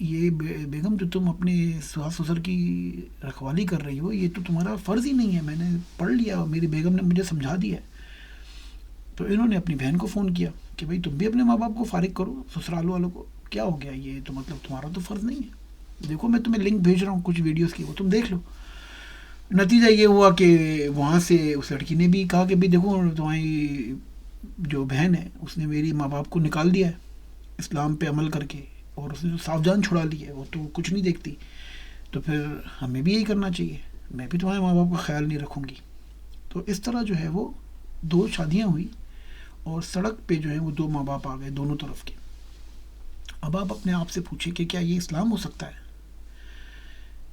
یہ بیگم جو تم اپنے ساس سسر کی رکھوالی کر رہی ہو یہ تو تمہارا فرض ہی نہیں ہے، میں نے پڑھ لیا، میری بیگم نے مجھے سمجھا دیا ہے۔ تو انہوں نے اپنی بہن کو فون کیا کہ بھائی تم بھی اپنے ماں باپ کو فارغ کرو، سسرال والوں کو، کیا ہو گیا یہ تو مطلب تمہارا تو فرض نہیں ہے، دیکھو میں تمہیں لنک بھیج رہا ہوں کچھ ویڈیوز کی، وہ تم دیکھ لو۔ نتیجہ یہ ہوا کہ وہاں سے اس لڑکی نے بھی کہا کہ بھائی دیکھو تمہاری جو بہن ہے اس نے میری ماں باپ کو نکال دیا ہے اسلام پہ عمل کر کے، اور اس نے جو صاف جان چھڑا لی ہے وہ تو کچھ نہیں دیکھتی، تو پھر ہمیں بھی یہی کرنا چاہیے، میں بھی تمہارے ماں باپ کا خیال نہیں رکھوں گی۔ تو اس طرح جو ہے وہ دو شادیاں ہوئی، اور سڑک پہ جو ہے وہ دو ماں باپ آ گئے دونوں طرف کے۔ اب آپ اپنے آپ سے پوچھیں کہ کیا یہ اسلام ہو سکتا ہے؟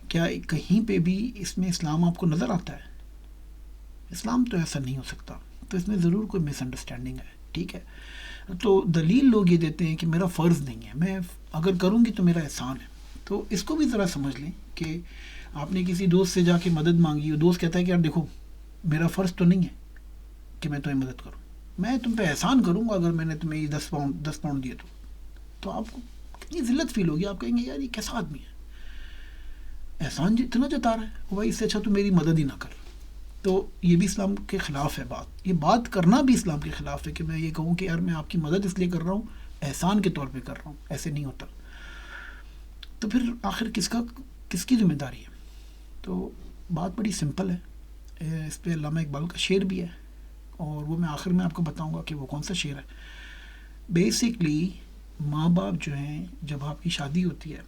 کیا کہیں پہ بھی اس میں اسلام آپ کو نظر آتا ہے؟ اسلام تو ایسا نہیں ہو سکتا، تو اس میں ضرور کوئی مس انڈرسٹینڈنگ ہے، ٹھیک ہے؟ تو دلیل لوگ یہ دیتے ہیں کہ میرا فرض نہیں ہے، میں اگر کروں گی تو میرا احسان ہے۔ تو اس کو بھی ذرا سمجھ لیں کہ آپ نے کسی دوست سے جا کے مدد مانگی، اور دوست کہتا ہے کہ یار دیکھو میرا فرض تو نہیں ہے کہ میں تمہیں مدد کروں، میں تم پہ احسان کروں گا اگر میں نے تمہیں یہ 10 پاؤنڈ دیے تو آپ کو کتنی ذلت فیل ہوگی، آپ کہیں گے یار یہ کیسا آدمی ہے، احسان اتنا جتا رہا ہے، وہ بھائی اس سے اچھا تو میری مدد ہی نہ کر۔ تو یہ بھی اسلام کے خلاف ہے بات، یہ بات کرنا بھی اسلام کے خلاف ہے کہ میں یہ کہوں کہ یار میں آپ کی مدد اس لیے کر رہا ہوں، احسان کے طور پہ کر رہا ہوں، ایسے نہیں ہوتا۔ تو پھر آخر کس کی ذمہ داری ہے؟ تو بات بڑی سمپل ہے، اس پہ علامہ اقبال کا شعر بھی ہے، اور وہ میں آخر میں آپ کو بتاؤں گا کہ وہ کون سا شعر ہے۔ بیسکلی ماں باپ جو ہیں جب آپ کی شادی ہوتی ہے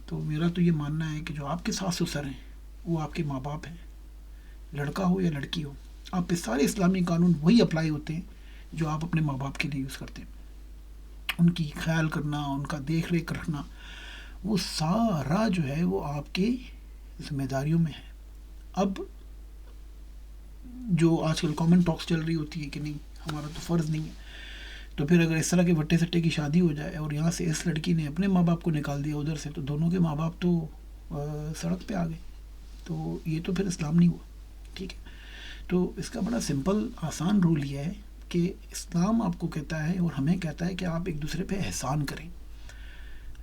تو میرا تو یہ ماننا ہے کہ جو آپ کے ساس سسر ہیں وہ آپ کے ماں باپ ہیں، لڑکا ہو یا لڑکی ہو، آپ پہ سارے اسلامی قانون وہی اپلائی ہوتے ہیں جو آپ اپنے ماں باپ کے لیے یوز کرتے ہیں۔ ان کی خیال کرنا، ان کا دیکھ ریکھ رکھنا، وہ سارا جو ہے وہ آپ کے ذمہ داریوں میں ہے۔ اب جو آج کل کامن ٹاکس چل رہی ہوتی ہے کہ نہیں ہمارا تو فرض نہیں ہے، تو پھر اگر اس طرح کے وٹے سٹے کی شادی ہو جائے اور یہاں سے اس لڑکی نے اپنے ماں باپ کو نکال دیا ادھر سے، تو دونوں کے ماں باپ تو سڑک پہ آ گئے، تو یہ تو پھر اسلام نہیں ہوا، ٹھیک ہے؟ تو اس کا بڑا سمپل آسان رول یہ ہے کہ اسلام آپ کو کہتا ہے اور ہمیں کہتا ہے کہ آپ ایک دوسرے پہ احسان کریں،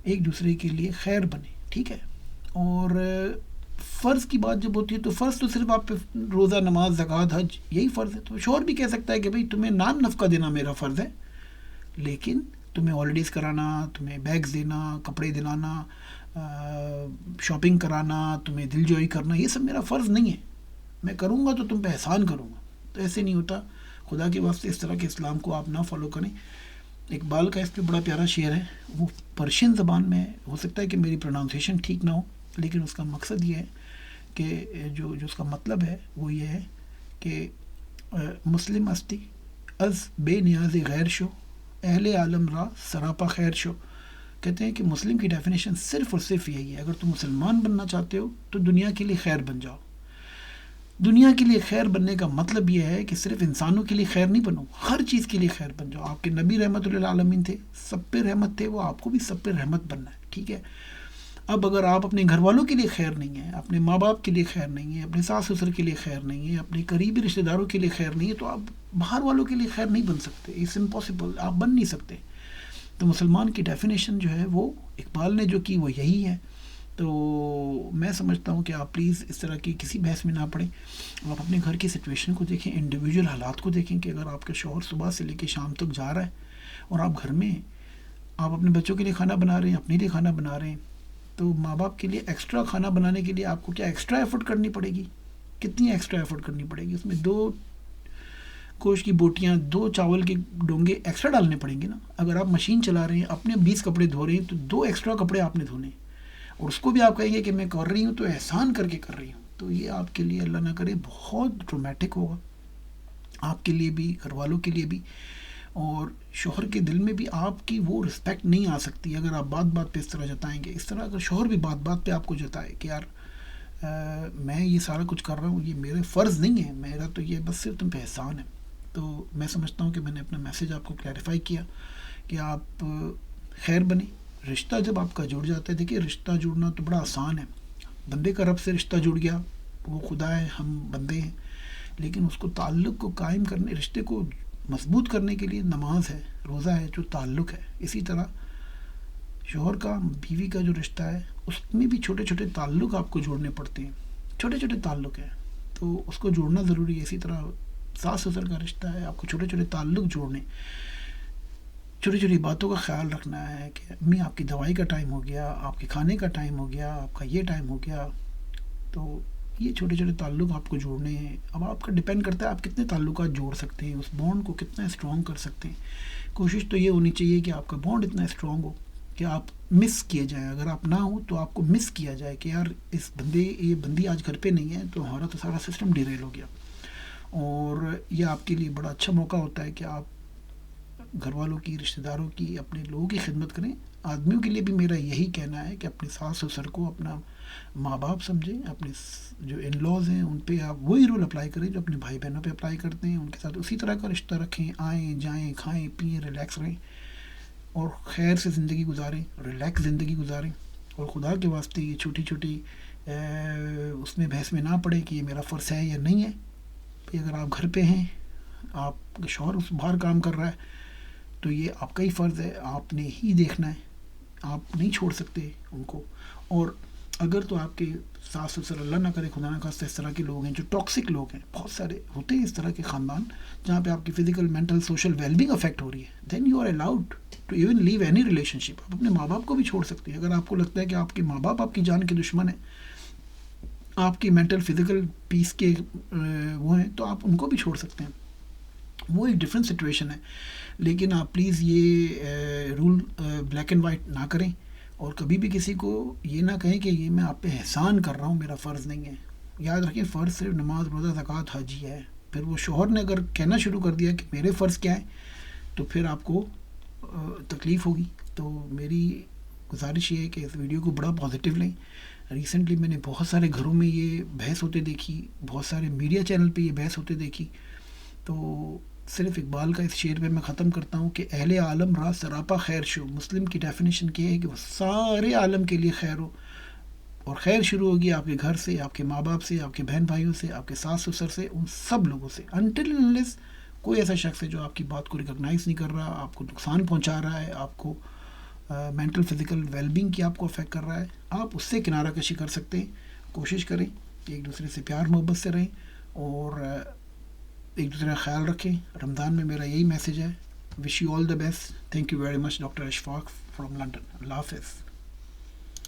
ایک دوسرے کے لیے خیر بنیں، ٹھیک ہے؟ اور فرض کی بات جب ہوتی ہے تو فرض تو صرف آپ پہ روزہ، نماز، زکوٰۃ، حج یہی فرض ہے۔ تو شوہر بھی کہہ سکتا ہے کہ بھائی تمہیں نان نفقہ دینا میرا فرض ہے، لیکن تمہیں ہالیڈیز کرانا، تمہیں بیگز دینا، کپڑے دلانا، شاپنگ کرانا، تمہیں دل جوئی کرنا، یہ سب میرا فرض نہیں ہے، میں کروں گا تو تم پہ احسان کروں گا۔ تو ایسے نہیں ہوتا، خدا کے واسطے اس طرح کے اسلام کو آپ نہ فالو کریں۔ اقبال کا اس پہ بڑا پیارا شعر ہے، وہ پرشین زبان میں ہے، ہو سکتا ہے کہ میری پروناؤنسیشن ٹھیک نہ ہو، لیکن اس کا مقصد یہ ہے کہ جو اس کا مطلب ہے وہ یہ ہے کہ مسلم استی از بے نیاز غیر شو، اہل عالم را سراپا خیر شو۔ کہتے ہیں کہ مسلم کی ڈیفینیشن صرف اور صرف یہی ہے، اگر تم مسلمان بننا چاہتے ہو تو دنیا کے لیے خیر بن جاؤ۔ دنیا کے لیے خیر بننے کا مطلب یہ ہے کہ صرف انسانوں کے لیے خیر نہیں بنو، ہر چیز کے لیے خیر بن جاؤ۔ آپ کے نبی رحمت للعالمین تھے، سب پہ رحمت تھے، وہ آپ کو بھی سب پہ رحمت بننا ہے، ٹھیک ہے؟ اب اگر آپ اپنے گھر والوں کے لیے خیر نہیں ہیں، اپنے ماں باپ کے لیے خیر نہیں ہے، اپنے ساس سسر کے لیے خیر نہیں ہے، اپنے قریبی رشتہ داروں کے لیے خیر نہیں ہے، تو آپ باہر والوں کے لیے خیر نہیں بن سکتے، اٹس امپاسبل، آپ بن نہیں سکتے۔ تو مسلمان کی ڈیفینیشن جو ہے وہ اقبال نے جو کی وہ یہی ہے۔ تو میں سمجھتا ہوں کہ آپ پلیز اس طرح کی کسی بحث میں نہ پڑیں، آپ اپنے گھر کی سچویشن کو دیکھیں، انڈیویجول حالات کو دیکھیں کہ اگر آپ کا شوہر صبح سے لے کے شام تک جا رہا ہے اور آپ گھر میں آپ اپنے بچوں کے لیے کھانا بنا رہے ہیں، اپنے لیے کھانا بنا رہے ہیں، تو ماں باپ کے لیے ایکسٹرا کھانا بنانے کے لیے آپ کو کیا ایکسٹرا ایفرٹ کرنی پڑے گی؟ کتنی ایکسٹرا ایفرٹ کرنی پڑے گی؟ اس میں 2 گوشت کی بوٹیاں، 2 چاول کے ڈونگے ایکسٹرا ڈالنے پڑیں گے نا۔ اگر آپ مشین چلا رہے ہیں، اپنے 20 کپڑے دھو رہے ہیں، تو 2 ایکسٹرا کپڑے آپ نے دھونے، اور اس کو بھی آپ کہیں گے کہ میں کر رہی ہوں تو احسان کر کے کر رہی ہوں، تو یہ آپ کے لیے اللہ نہ کرے بہت ٹرومیٹک ہوگا، آپ کے لیے بھی، گھر والوں کے لیے بھی، اور شوہر کے دل میں بھی آپ کی وہ رسپیکٹ نہیں آ سکتی اگر آپ بات بات پہ اس طرح جتائیں گے۔ اس طرح اگر شوہر بھی بات بات پہ آپ کو جتائے کہ یار میں یہ سارا کچھ کر رہا ہوں، یہ میرے فرض نہیں ہے، میرا تو یہ بس صرف تم پہ احسان ہے، تو میں سمجھتا ہوں کہ میں نے اپنا میسیج آپ کو کلیریفائی کیا کہ آپ خیر بنیں۔ رشتہ جب آپ کا جڑ جاتا ہے، دیکھیے رشتہ جڑنا تو بڑا آسان ہے، بندے کا رب سے رشتہ جڑ گیا، وہ خدا ہے، ہم بندے ہیں، لیکن اس کو تعلق کو قائم کرنے، رشتے کو مضبوط کرنے کے لیے نماز ہے، روزہ ہے، جو تعلق ہے۔ اسی طرح شوہر کا بیوی کا جو رشتہ ہے اس میں بھی چھوٹے چھوٹے تعلق آپ کو جوڑنے پڑتے ہیں، چھوٹے چھوٹے تعلق ہیں تو اس کو جوڑنا ضروری ہے. اسی طرح ساس سسر کا رشتہ ہے، آپ کو چھوٹے چھوٹے تعلق جوڑنے، چھوٹی چھوٹی باتوں کا خیال رکھنا ہے کہ امی آپ کی دوائی کا ٹائم ہو گیا، آپ کے کھانے کا ٹائم ہو گیا، آپ کا یہ ٹائم ہو گیا. تو یہ چھوٹے چھوٹے تعلق آپ کو جوڑنے ہیں. اب آپ کا ڈپینڈ کرتا ہے آپ کتنے تعلقات جوڑ سکتے ہیں، اس بانڈ کو کتنا اسٹرانگ کر سکتے ہیں. کوشش تو یہ ہونی چاہیے کہ آپ کا بانڈ اتنا اسٹرانگ ہو کہ آپ مس کیے جائیں. اگر آپ نہ ہوں تو آپ کو مس کیا جائے کہ یار اس یہ بندی آج گھر پہ نہیں ہے تو ہمارا تو سارا سسٹم ڈیریل ہو گیا. اور یہ آپ کے لیے بڑا اچھا موقع ہوتا ہے کہ آپ گھر والوں کی، رشتہ داروں کی، اپنے لوگوں کی خدمت کریں. آدمیوں کے لیے بھی میرا یہی کہنا ہے کہ اپنے ساس سسر کو اپنا ماں باپ سمجھیں، اپنے جو ان لاز ہیں ان پہ آپ وہی رول اپلائی کریں جو اپنے بھائی بہنوں پہ اپلائی کرتے ہیں. ان کے ساتھ اسی طرح کا رشتہ رکھیں، آئیں جائیں، کھائیں پئیں، ریلیکس رہیں اور خیر سے زندگی گزاریں، ریلیکس زندگی گزاریں. اور خدا کے واسطے یہ چھوٹی چھوٹی اس میں بحث میں نہ پڑے کہ یہ میرا فرض ہے یا نہیں ہے. کہ اگر آپ گھر پہ ہیں، آپ شوہر اس باہر کام کر رہا ہے تو یہ آپ کا ہی فرض ہے، آپ نے ہی دیکھنا ہے، آپ نہیں چھوڑ سکتے ان کو. اور اگر تو آپ کے ساس سسر اللہ نہ کرے خدا نہ خواستہ اس طرح کے لوگ ہیں جو ٹاکسک لوگ ہیں، بہت سارے ہوتے ہیں اس طرح کے خاندان جہاں پہ آپ کی physical mental social well being affect ہو رہی ہے، then you are allowed to even leave any relationship. آپ اپنے ماں باپ کو بھی چھوڑ سکتے ہیں. اگر آپ کو لگتا ہے کہ آپ کے ماں باپ آپ کی جان کے دشمن ہیں، آپ کی مینٹل فزیکل پیس کے وہ ہیں، تو آپ ان کو بھی چھوڑ سکتے ہیں. وہ ایک ڈفرینٹ سچویشن ہے. لیکن آپ پلیز یہ رول بلیک اینڈ وائٹ نہ کریں اور کبھی بھی کسی کو یہ نہ کہیں کہ یہ میں آپ پہ احسان کر رہا ہوں، میرا فرض نہیں ہے. یاد رکھیں فرض صرف نماز، روزہ، زکوٰۃ، حج ہے. پھر وہ شوہر نے اگر کہنا شروع کر دیا کہ میرے فرض کیا ہیں تو پھر آپ کو تکلیف ہوگی. تو میری گزارش یہ ہے کہ اس ویڈیو کو بڑا پازیٹیو لیں. ریسنٹلی میں نے بہت سارے گھروں میں یہ بحث ہوتے دیکھی، بہت سارے میڈیا چینل پہ یہ بحث ہوتے دیکھی. تو صرف اقبال کا اس شعر پہ میں ختم کرتا ہوں کہ اہل عالم را سراپا خیر شو. مسلم کی ڈیفینیشن کیا ہے کہ وہ سارے عالم کے لیے خیر ہو، اور خیر شروع ہوگی آپ کے گھر سے، آپ کے ماں باپ سے، آپ کے بہن بھائیوں سے، آپ کے ساس سسر سے، ان سب لوگوں سے. انٹل انلیس کوئی ایسا شخص ہے جو آپ کی بات کو ریکگنائز نہیں کر رہا، آپ کو نقصان پہنچا رہا ہے، آپ کو مینٹل فزیکل ویل بینگ کی آپ کو افیکٹ کر رہا ہے، آپ اس سے کنارہ کشی کر سکتے ہیں. کوشش کریں کہ ایک دوسرے سے پیار محبت سے رہیں اور ایک دوسرے کا خیال رکھیں. رمضان میں میرا یہی میسیج ہے. Wish you all the best. Thank you very much. Doctor Ashfaq from London. اللہ حافظ.